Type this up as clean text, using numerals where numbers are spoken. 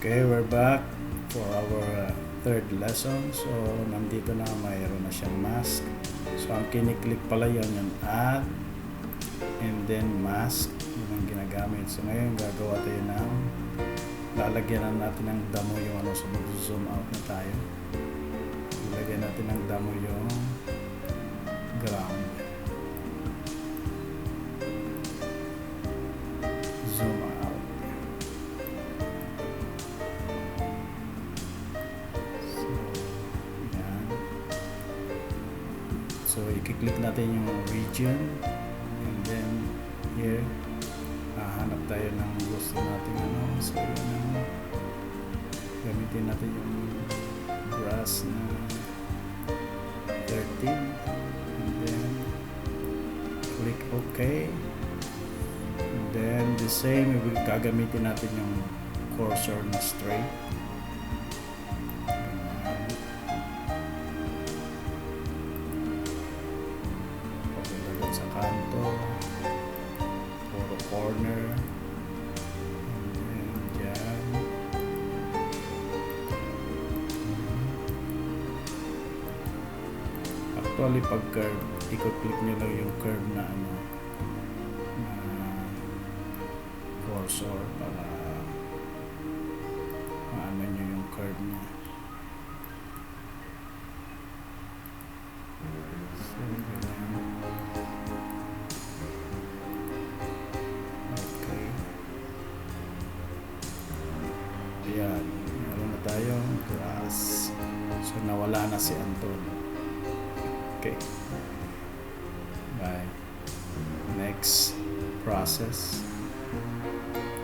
Okay, we're back for our third lesson. So, nandito na, mayroon na siyang mask. So, ang kiniklik pala yun, yung add and then mask. Yun ang ginagamit. So, ngayon, gagawa tayo ng lalagyan na natin ng damo yung ano. So, mag-zoom out na tayo. Lalagyan natin ng damo yung ground. Zoom out. So, yan. So, i-click natin yung region. And then, here, hanap tayo ng gusto natin ano. So, yan. Gamitin natin yung grass na 13. And then, click OK. And then, the same, gagamitin natin yung cursor na straight. Pagdagat sa kanto. Puro corner. And then, dyan. Actually, pag curve, i-click nyo lang yung curve na ano, cursor para maano nyo yung curve niya. So, ganyan. Okay. Ayan. Meron na tayong grass. So, nawala na si Anton. Okay. Bye. Next process.